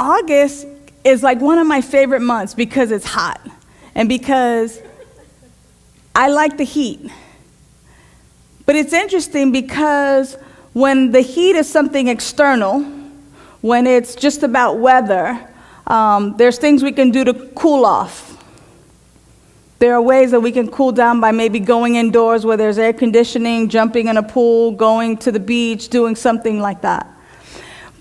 August is like one of my favorite months because it's hot and because I like the heat. But it's interesting because when the heat is something external, when it's just about weather, there's things we can do to cool off. There are ways that we can cool down by maybe going indoors where there's air conditioning, jumping in a pool, going to the beach, doing something like that.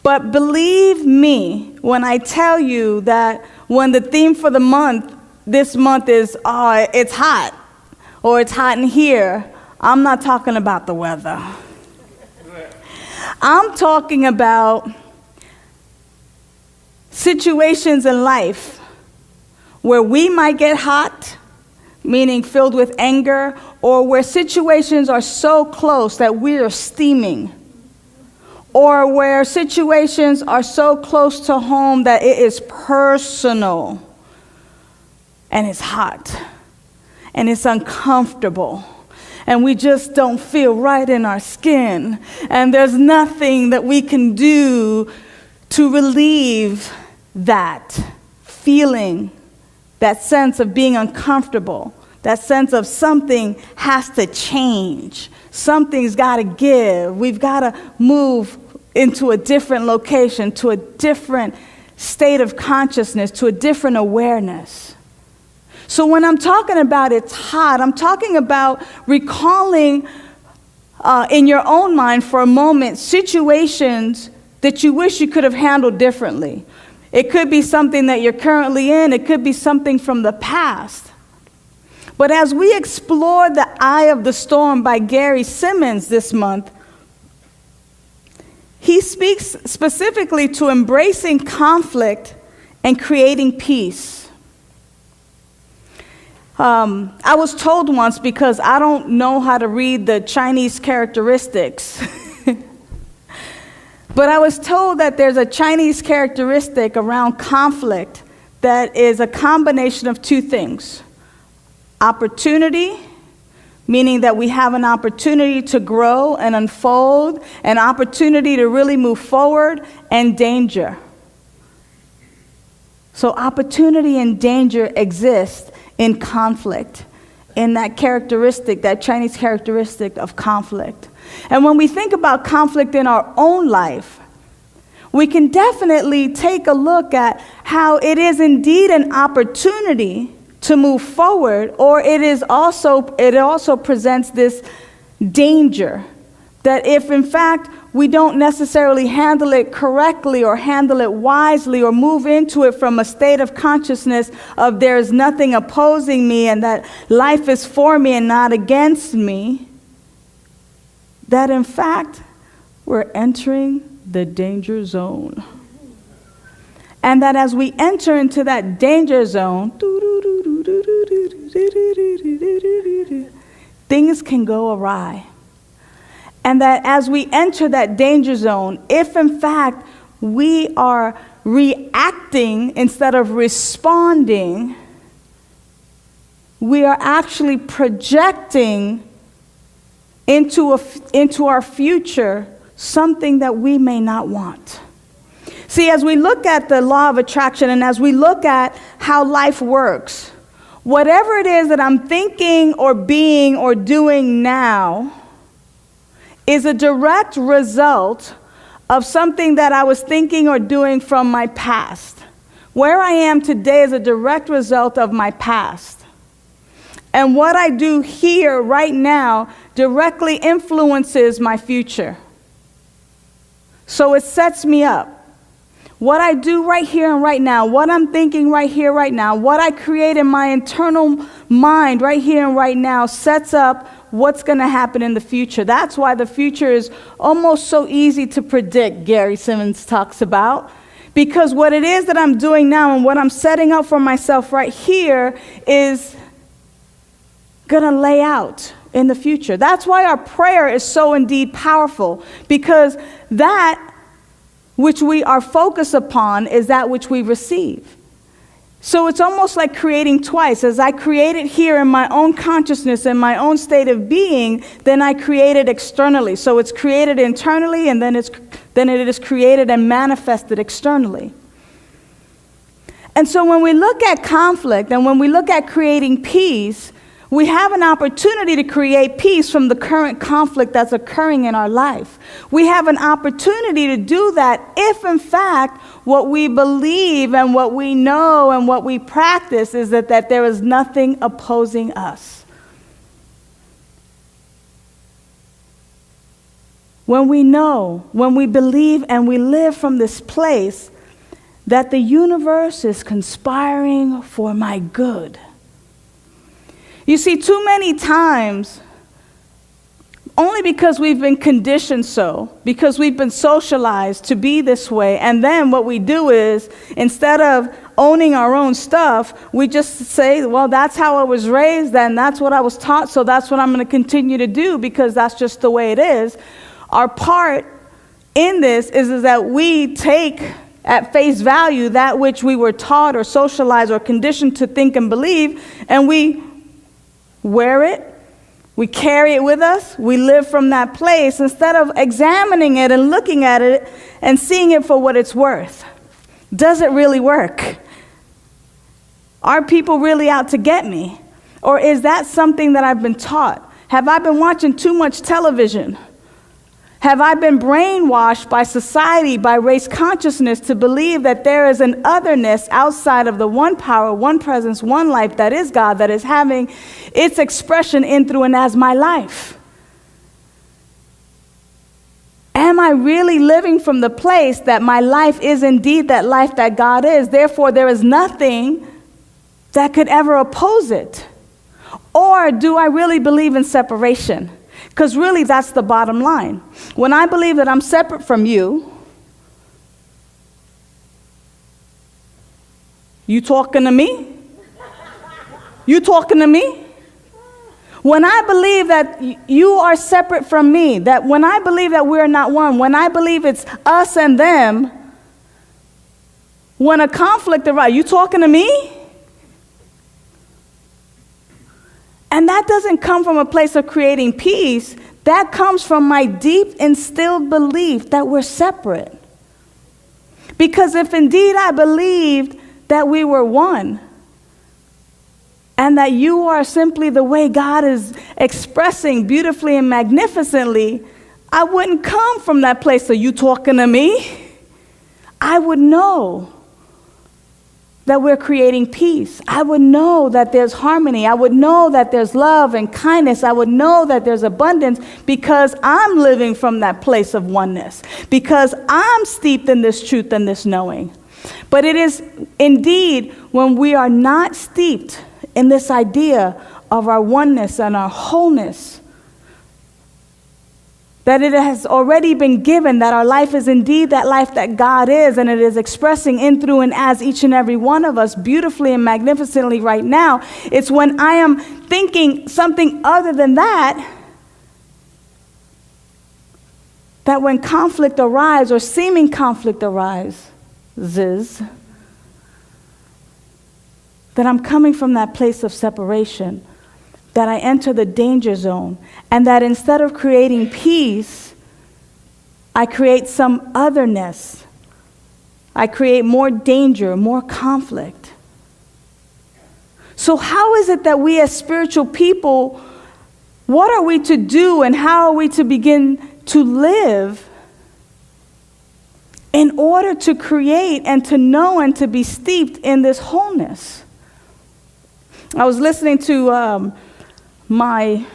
But believe me when I tell you that when the theme for the month, this month is, it's hot, or it's hot in here, I'm not talking about the weather. I'm talking about situations in life where we might get hot, meaning filled with anger, or where situations are so close that we are steaming, or where situations are so close to home that it is personal, and it's hot, and it's uncomfortable, and we just don't feel right in our skin, and there's nothing that we can do to relieve that feeling, that sense of being uncomfortable, that sense of something has to change, something's got to give, we've got to move into a different location, to a different state of consciousness, to a different awareness. So when I'm talking about it's hot, I'm talking about recalling in your own mind for a moment situations that you wish you could have handled differently. It could be something that you're currently in. It could be something from the past. But as we explore The Eye of the Storm by Gary Simmons this month, he speaks specifically to embracing conflict and creating peace. I was told once, because I don't know how to read the Chinese characteristics, but I was told that there's a Chinese characteristic around conflict that is a combination of two things. Opportunity, meaning that we have an opportunity to grow and unfold, an opportunity to really move forward, and danger. So opportunity and danger exist in conflict, in that characteristic, that Chinese characteristic of conflict. And when we think about conflict in our own life, we can definitely take a look at how it is indeed an opportunity to move forward, or it also presents this danger that if in fact we don't necessarily handle it correctly or handle it wisely or move into it from a state of consciousness of there's nothing opposing me and that life is for me and not against me, that in fact we're entering the danger zone. And that as we enter into that danger zone, things can go awry. And that as we enter that danger zone, if in fact we are reacting instead of responding, we are actually projecting into our future something that we may not want. See, as we look at the law of attraction and as we look at how life works, whatever it is that I'm thinking or being or doing now is a direct result of something that I was thinking or doing from my past. Where I am today is a direct result of my past. And what I do here right now directly influences my future. So it sets me up. What I do right here and right now, what I'm thinking right here, right now, what I create in my internal mind right here and right now sets up what's going to happen in the future. That's why the future is almost so easy to predict, Gary Simmons talks about. Because what it is that I'm doing now and what I'm setting up for myself right here is going to lay out in the future. That's why our prayer is so indeed powerful. Because that which we are focused upon is that which we receive. So it's almost like creating twice. As I create it here in my own consciousness, in my own state of being, then I create it externally. So it's created internally, and then it is created and manifested externally. And so when we look at conflict and when we look at creating peace, we have an opportunity to create peace from the current conflict that's occurring in our life. We have an opportunity to do that if, in fact, what we believe and what we know and what we practice is that there is nothing opposing us. When we know, when we believe and we live from this place that the universe is conspiring for my good. You see, too many times, only because we've been conditioned so, because we've been socialized to be this way, and then what we do is, instead of owning our own stuff, we just say, well, that's how I was raised, and that's what I was taught, so that's what I'm going to continue to do, because that's just the way it is. Our part in this is that we take at face value that which we were taught or socialized or conditioned to think and believe, and we wear it, we carry it with us, we live from that place instead of examining it and looking at it and seeing it for what it's worth. Does it really work? Are people really out to get me? Or is that something that I've been taught? Have I been watching too much television? Have I been brainwashed by society, by race consciousness, to believe that there is an otherness outside of the one power, one presence, one life that is God, that is having its expression in, through, and as my life? Am I really living from the place that my life is indeed that life that God is? Therefore, there is nothing that could ever oppose it. Or do I really believe in separation? Because really, that's the bottom line. When I believe that I'm separate from you, you talking to me? You talking to me? When I believe that you are separate from me, that when I believe that we're not one, when I believe it's us and them, when a conflict arises, you talking to me? And that doesn't come from a place of creating peace. That comes from my deep instilled belief that we're separate. Because if indeed I believed that we were one, and that you are simply the way God is expressing beautifully and magnificently, I wouldn't come from that place of you talking to me. I would know that we're creating peace. I would know that there's harmony. I would know that there's love and kindness. I would know that there's abundance because I'm living from that place of oneness, because I'm steeped in this truth and this knowing. But it is indeed when we are not steeped in this idea of our oneness and our wholeness, that it has already been given, that our life is indeed that life that God is, and it is expressing in, through, and as each and every one of us beautifully and magnificently right now. It's when I am thinking something other than that, that when conflict arises, or seeming conflict arises, that I'm coming from that place of separation, that I enter the danger zone, and that instead of creating peace, I create some otherness. I create more danger, more conflict. So how is it that we as spiritual people, what are we to do and how are we to begin to live in order to create and to know and to be steeped in this wholeness? I was listening to my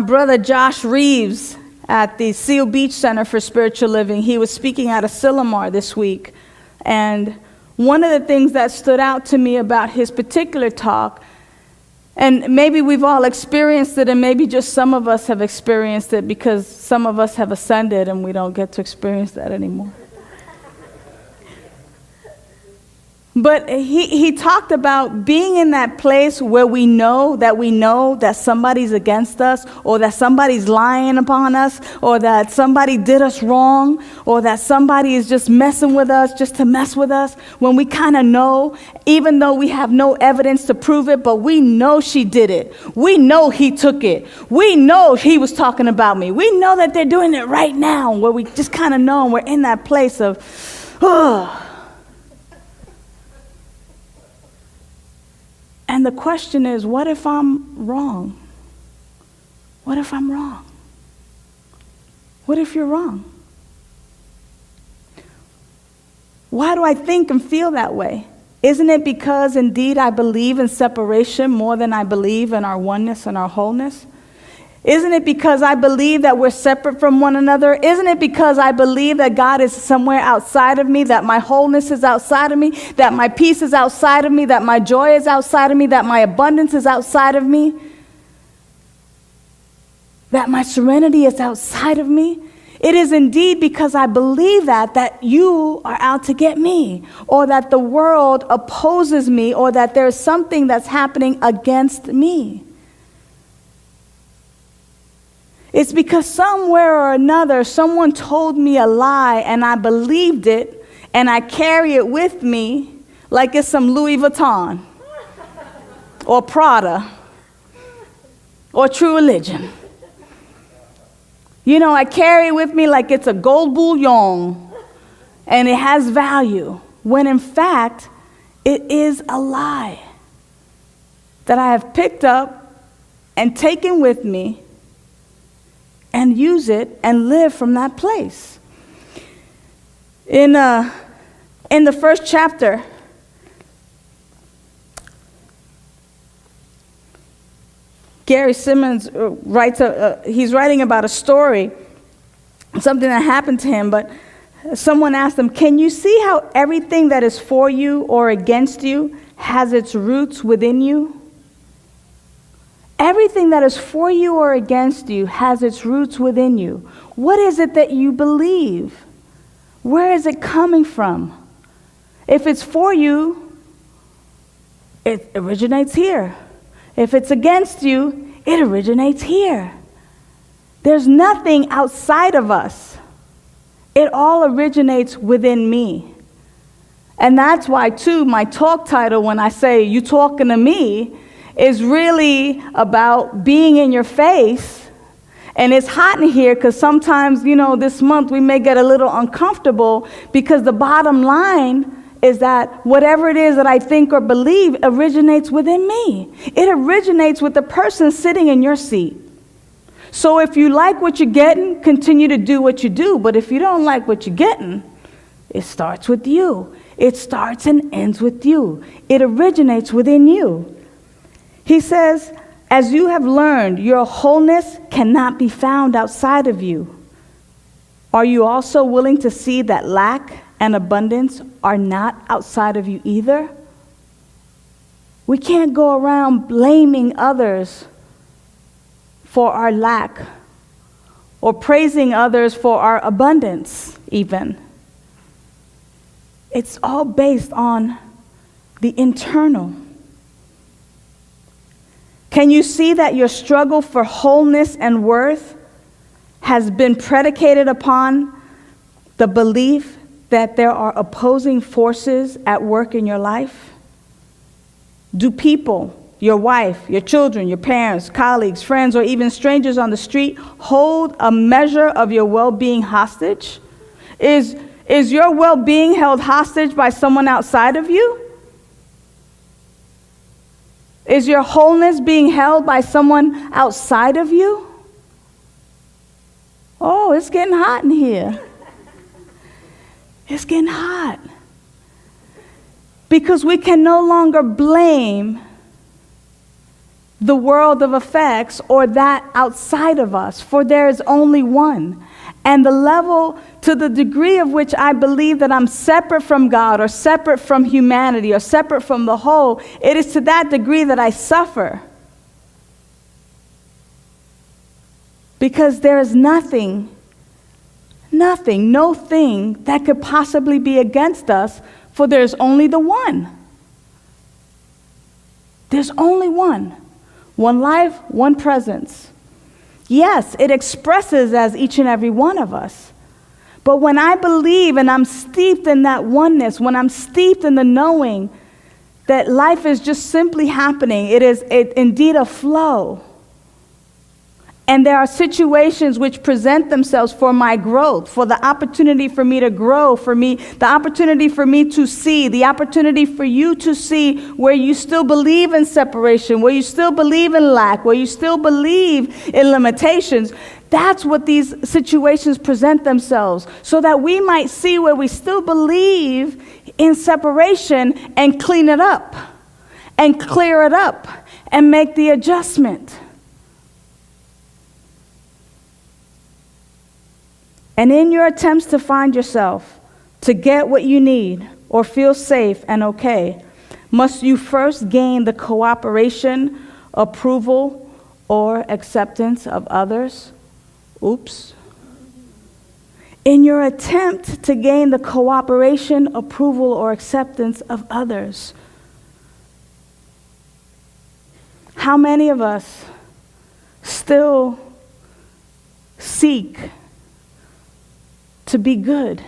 brother Josh Reeves at the Seal Beach Center for Spiritual Living. He was speaking at Asilomar this week. And one of the things that stood out to me about his particular talk, and maybe we've all experienced it, and maybe just some of us have experienced it because some of us have ascended and we don't get to experience that anymore. But he talked about being in that place where we know that somebody's against us, or that somebody's lying upon us, or that somebody did us wrong, or that somebody is just messing with us just to mess with us. When we kind of know, even though we have no evidence to prove it, but we know she did it. We know he took it. We know he was talking about me. We know that they're doing it right now, where we just kind of know, and we're in that place of, oh. And the question is, what if I'm wrong? What if I'm wrong? What if you're wrong? Why do I think and feel that way? Isn't it because indeed I believe in separation more than I believe in our oneness and our wholeness? Isn't it because I believe that we're separate from one another? Isn't it because I believe that God is somewhere outside of me, that my wholeness is outside of me, that my peace is outside of me, that my joy is outside of me, that my abundance is outside of me, that my serenity is outside of me? It is indeed because I believe that you are out to get me, or that the world opposes me, or that there's something that's happening against me. It's because somewhere or another, someone told me a lie and I believed it, and I carry it with me like it's some Louis Vuitton or Prada or True Religion. You know, I carry it with me like it's a gold bullion and it has value, when in fact, it is a lie that I have picked up and taken with me and use it and live from that place. In the first chapter, Gary Simmons he's writing about a story, something that happened to him, but someone asked him, can you see how everything that is for you or against you has its roots within you? Everything that is for you or against you has its roots within you. What is it that you believe? Where is it coming from? If it's for you, it originates here. If it's against you, it originates here. There's nothing outside of us. It all originates within me. And that's why, too, my talk title, when I say, you talking to me, is really about being in your face. And it's hot in here because sometimes, this month we may get a little uncomfortable, because the bottom line is that whatever it is that I think or believe originates within me. It originates with the person sitting in your seat. So if you like what you're getting, continue to do what you do. But if you don't like what you're getting, it starts with you. It starts and ends with you. It originates within you. He says, as you have learned, your wholeness cannot be found outside of you. Are you also willing to see that lack and abundance are not outside of you either? We can't go around blaming others for our lack, or praising others for our abundance even. It's all based on the internal. Can you see that your struggle for wholeness and worth has been predicated upon the belief that there are opposing forces at work in your life? Do people, your wife, your children, your parents, colleagues, friends, or even strangers on the street hold a measure of your well-being hostage? Is your well-being held hostage by someone outside of you? Is your wholeness being held by someone outside of you? Oh, it's getting hot in here. It's getting hot. Because we can no longer blame the world of effects or that outside of us, for there is only one. And the level, to the degree of which I believe that I'm separate from God, or separate from humanity, or separate from the whole, it is to that degree that I suffer. Because there is nothing, no thing that could possibly be against us, for there's only the one. There's only one. One life, one presence. Yes, it expresses as each and every one of us. But when I believe and I'm steeped in that oneness, when I'm steeped in the knowing that life is just simply happening, it is indeed a flow. And there are situations which present themselves for my growth, for the opportunity for me to grow, the opportunity for me to see, the opportunity for you to see where you still believe in separation, where you still believe in lack, where you still believe in limitations. That's what these situations present themselves, so that we might see where we still believe in separation and clean it up and clear it up and make the adjustment. And in your attempts to find yourself, to get what you need or feel safe and okay, must you first gain the cooperation, approval, or acceptance of others? Oops. In your attempt to gain the cooperation, approval, or acceptance of others, how many of us still seek to be good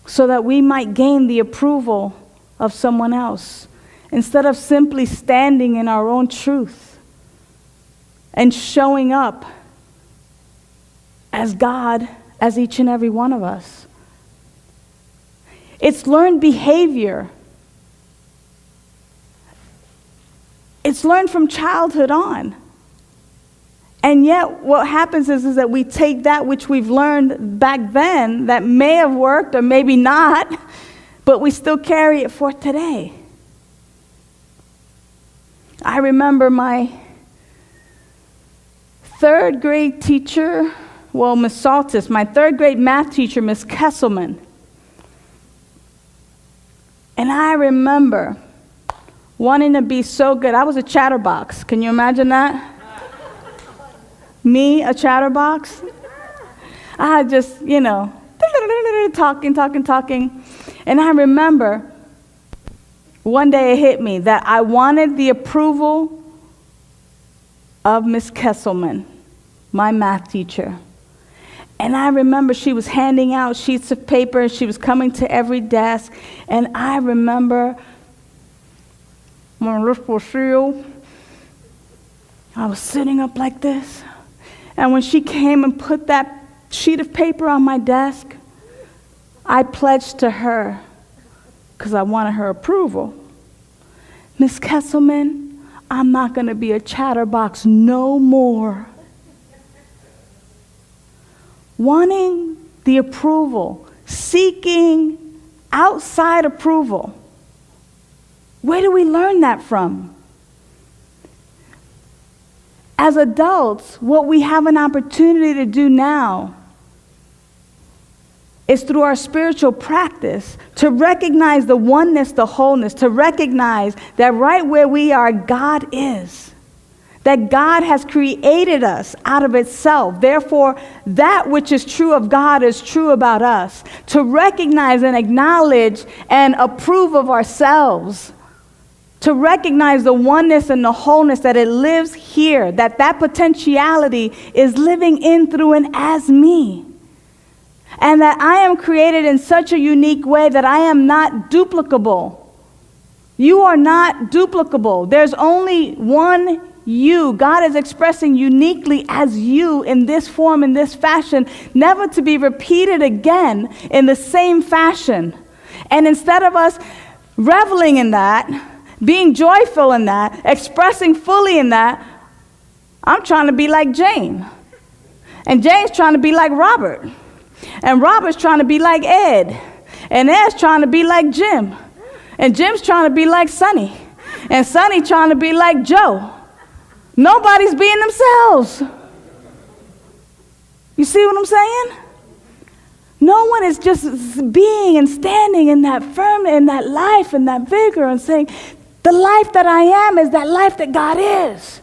so that we might gain the approval of someone else, instead of simply standing in our own truth and showing up as God, as each and every one of us? It's learned behavior. It's learned from childhood on. And yet what happens is that we take that which we've learned back then that may have worked or maybe not, but we still carry it for today. I remember my third grade teacher, Miss Saltis, my third grade math teacher, Miss Kesselman. And I remember wanting to be so good. I was a chatterbox. Can you imagine that? Me, a chatterbox? I just, talking. And I remember one day it hit me that I wanted the approval of Miss Kesselman, my math teacher. And I remember she was handing out sheets of paper. She was coming to every desk. And I remember I was sitting up like this. And when she came and put that sheet of paper on my desk, I pledged to her, because I wanted her approval, Miss Kesselman, I'm not going to be a chatterbox no more. Wanting the approval, seeking outside approval. Where do we learn that from? As adults, what we have an opportunity to do now is through our spiritual practice to recognize the oneness, the wholeness, to recognize that right where we are, God is. That God has created us out of itself. Therefore, that which is true of God is true about us. To recognize and acknowledge and approve of ourselves. To recognize the oneness and the wholeness that it lives here, that potentiality is living in, through, and as me. And that I am created in such a unique way that I am not duplicable. You are not duplicable. There's only one you. God is expressing uniquely as you in this form, in this fashion, never to be repeated again in the same fashion. And instead of us reveling in that, being joyful in that, expressing fully in that, I'm trying to be like Jane. And Jane's trying to be like Robert. And Robert's trying to be like Ed. And Ed's trying to be like Jim. And Jim's trying to be like Sonny. And Sonny trying to be like Joe. Nobody's being themselves. You see what I'm saying? No one is just being and standing in that firmness, in that life, and that vigor, and saying, the life that I am is that life that God is.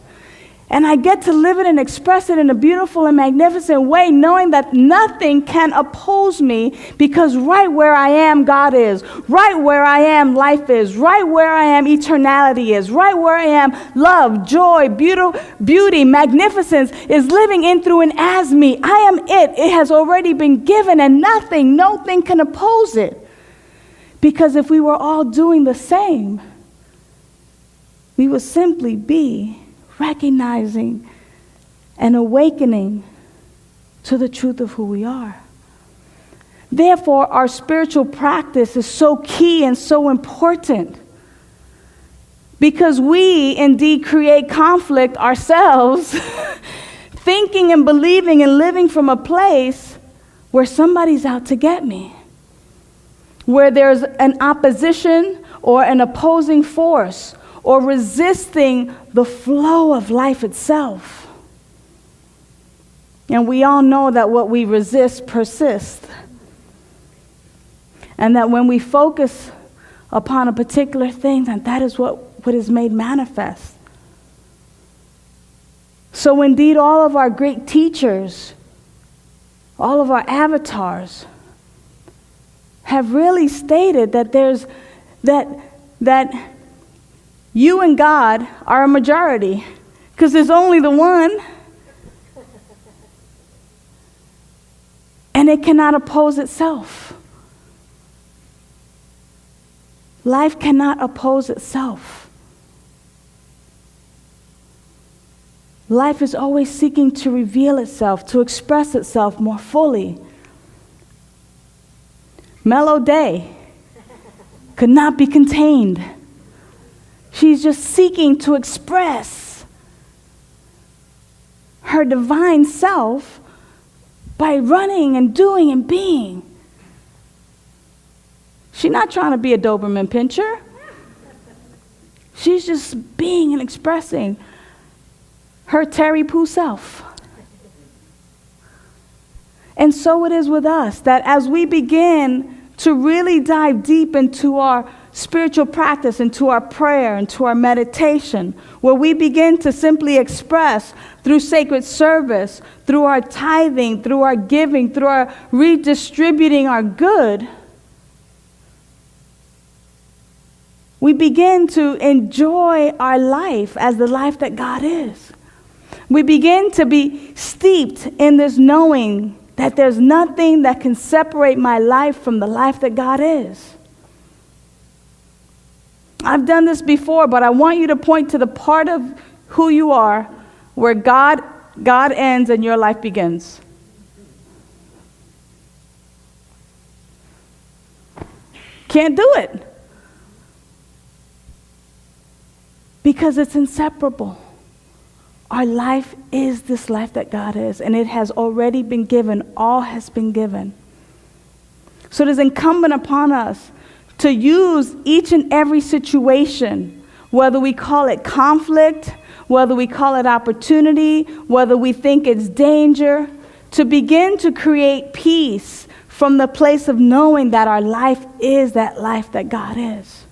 And I get to live it and express it in a beautiful and magnificent way, knowing that nothing can oppose me, because right where I am, God is. Right where I am, life is. Right where I am, eternality is. Right where I am, love, joy, beauty, magnificence is living in, through, and as me. I am it. It has already been given, and nothing can oppose it. Because if we were all doing the same, we would simply be recognizing and awakening to the truth of who we are. Therefore, our spiritual practice is so key and so important, because we indeed create conflict ourselves, thinking and believing and living from a place where somebody's out to get me, where there's an opposition or an opposing force, or resisting the flow of life itself. And we all know that what we resist persists. And that when we focus upon a particular thing, that is what is made manifest. So indeed, all of our great teachers, all of our avatars, have really stated that there's that you and God are a majority, because there's only the one. And it cannot oppose itself. Life cannot oppose itself. Life is always seeking to reveal itself, to express itself more fully. Mellow Day could not be contained. She's just seeking to express her divine self by running and doing and being. She's not trying to be a Doberman Pinscher. She's just being and expressing her Terry Pooh self. And so it is with us, that as we begin to really dive deep into our spiritual practice, into our prayer, into our meditation, where we begin to simply express through sacred service, through our tithing, through our giving, through our redistributing our good, we begin to enjoy our life as the life that God is. We begin to be steeped in this knowing that there's nothing that can separate my life from the life that God is. I've done this before, but I want you to point to the part of who you are where God ends and your life begins. Can't do it. Because it's inseparable. Our life is this life that God is, and it has already been given. All has been given. So it is incumbent upon us to use each and every situation, whether we call it conflict, whether we call it opportunity, whether we think it's danger, to begin to create peace from the place of knowing that our life is that life that God is.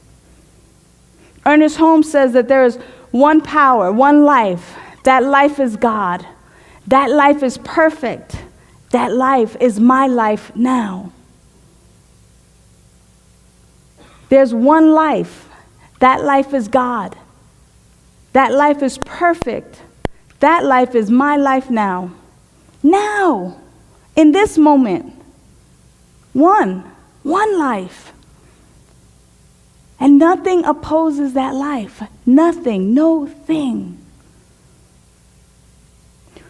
Ernest Holmes says that there is one power, one life. That life is God. That life is perfect. That life is my life now. There's one life. That life is God. That life is perfect. That life is my life now. Now, in this moment. One life. And nothing opposes that life. Nothing, no thing.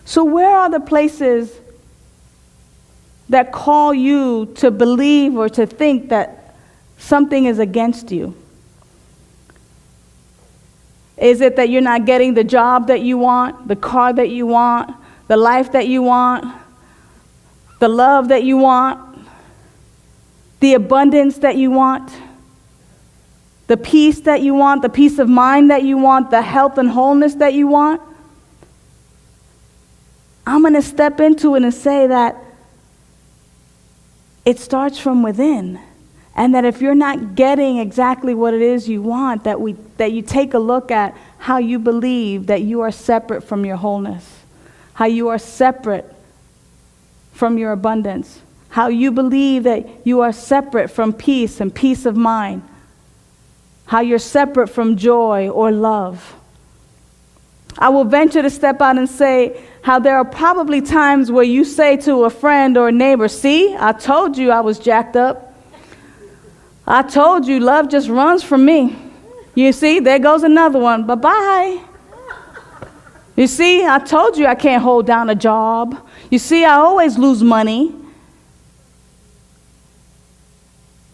So where are the places that call you to believe or to think that something is against you? Is it that you're not getting the job that you want, the car that you want, the life that you want, the love that you want, the abundance that you want, the peace that you want, the peace of mind that you want, the health and wholeness that you want? I'm going to step into it and say that it starts from within. And that if you're not getting exactly what it is you want, that you take a look at how you believe that you are separate from your wholeness, how you are separate from your abundance, how you believe that you are separate from peace and peace of mind, how you're separate from joy or love. I will venture to step out and say how there are probably times where you say to a friend or a neighbor, see, I told you I was jacked up. I told you love just runs from me. You see, there goes another one. Bye-bye. You see, I told you I can't hold down a job. You see, I always lose money.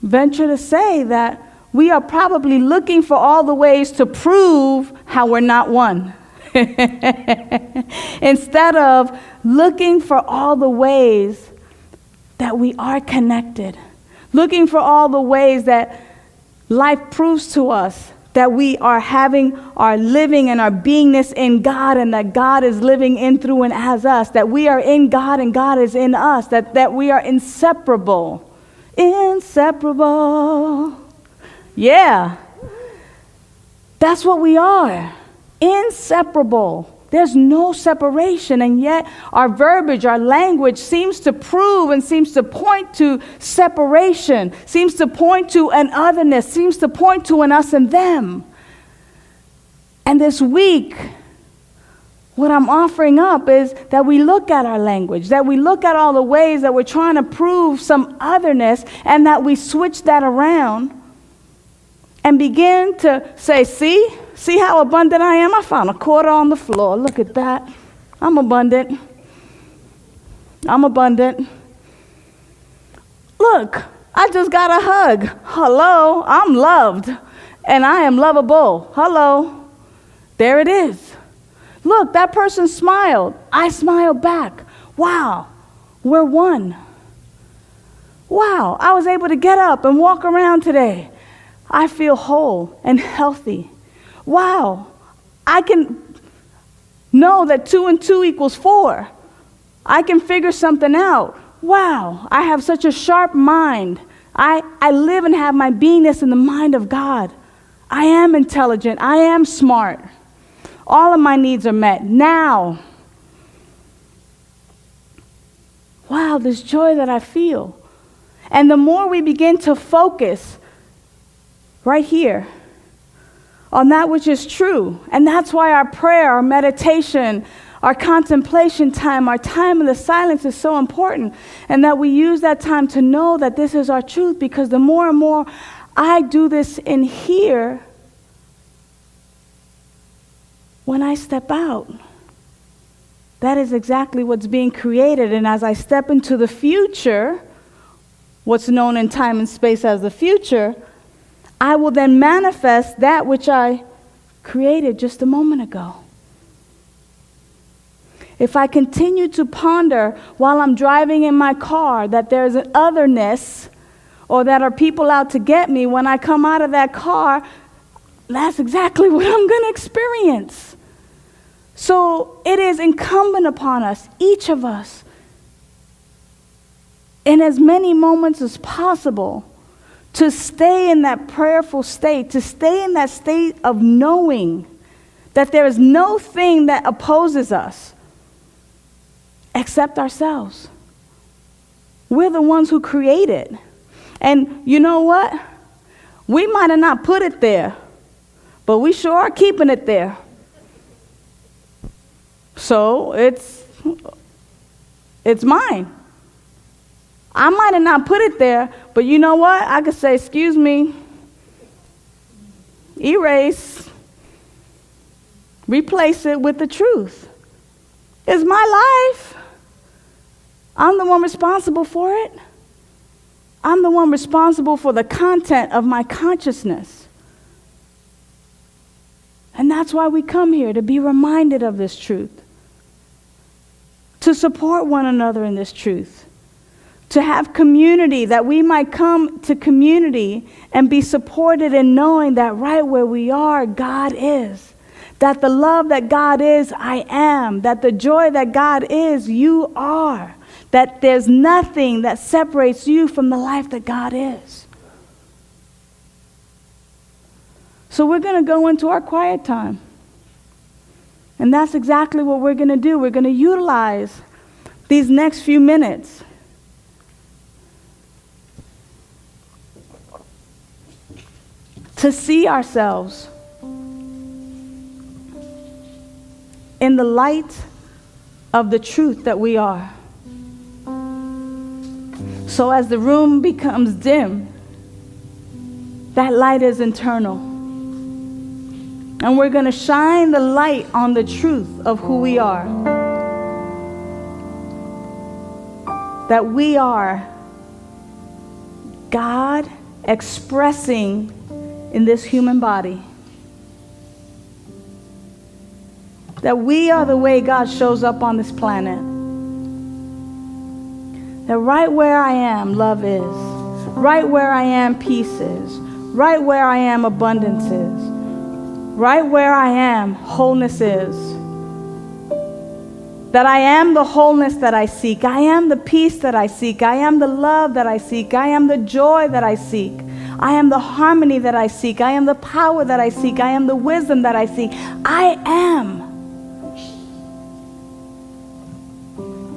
Venture to say that we are probably looking for all the ways to prove how we're not one. Instead of looking for all the ways that we are connected, looking for all the ways that life proves to us that we are having our living and our beingness in God, and that God is living in, through, and as us, that we are in God and God is in us, that we are inseparable. Inseparable. Yeah. That's what we are. Inseparable. There's no separation, and yet our verbiage, our language seems to prove and seems to point to separation, seems to point to an otherness, seems to point to an us and them. And this week, what I'm offering up is that we look at our language, that we look at all the ways that we're trying to prove some otherness, and that we switch that around and begin to say, see how abundant I am? I found a quarter on the floor. Look at that. I'm abundant. I'm abundant. Look, I just got a hug. Hello, I'm loved. And I am lovable. Hello. There it is. Look, that person smiled. I smiled back. Wow, we're one. Wow, I was able to get up and walk around today. I feel whole and healthy. Wow, I can know that 2 and 2 equals 4. I can figure something out. Wow, I have such a sharp mind. I live and have my beingness in the mind of God. I am intelligent. I am smart. All of my needs are met now. Wow, this joy that I feel. And the more we begin to focus right here on that which is true, and that's why our prayer, our meditation, our contemplation time, our time in the silence is so important, and that we use that time to know that this is our truth, because the more and more I do this in here, when I step out, that is exactly what's being created. And as I step into the future, what's known in time and space as the future, I will then manifest that which I created just a moment ago. If I continue to ponder while I'm driving in my car that there's an otherness, or that are people out to get me, when I come out of that car, that's exactly what I'm going to experience. So it is incumbent upon us, each of us, in as many moments as possible, to stay in that prayerful state, to stay in that state of knowing that there is no thing that opposes us except ourselves. We're the ones who create it. And you know what? We might have not put it there, but we sure are keeping it there. So it's mine. I might have not put it there, but you know what? I could say, excuse me, erase, replace it with the truth. It's my life. I'm the one responsible for it. I'm the one responsible for the content of my consciousness. And that's why we come here, to be reminded of this truth, to support one another in this truth, to have community, that we might come to community and be supported in knowing that right where we are, God is. That the love that God is, I am. That the joy that God is, you are. That there's nothing that separates you from the life that God is. So we're going to go into our quiet time. And that's exactly what we're going to do. We're going to utilize these next few minutes to see ourselves in the light of the truth that we are. So as the room becomes dim, that light is internal. And we're going to shine the light on the truth of who we are. That we are God expressing in this human body. That we are the way God shows up on this planet. That right where I am, love is. Right where I am, peace is. Right where I am, abundance is. Right where I am, wholeness is. That I am the wholeness that I seek. I am the peace that I seek. I am the love that I seek. I am the joy that I seek. I am the harmony that I seek. I am the power that I seek. I am the wisdom that I seek. I am.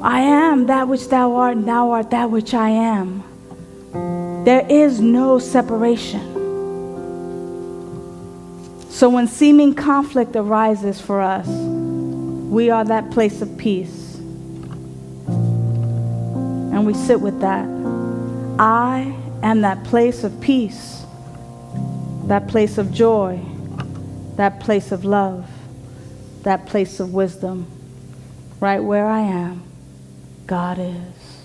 I am that which thou art, and thou art that which I am. There is no separation. So when seeming conflict arises for us, we are that place of peace. And we sit with that. I am that place of peace, that place of joy, that place of love, that place of wisdom. Right where I am, God is.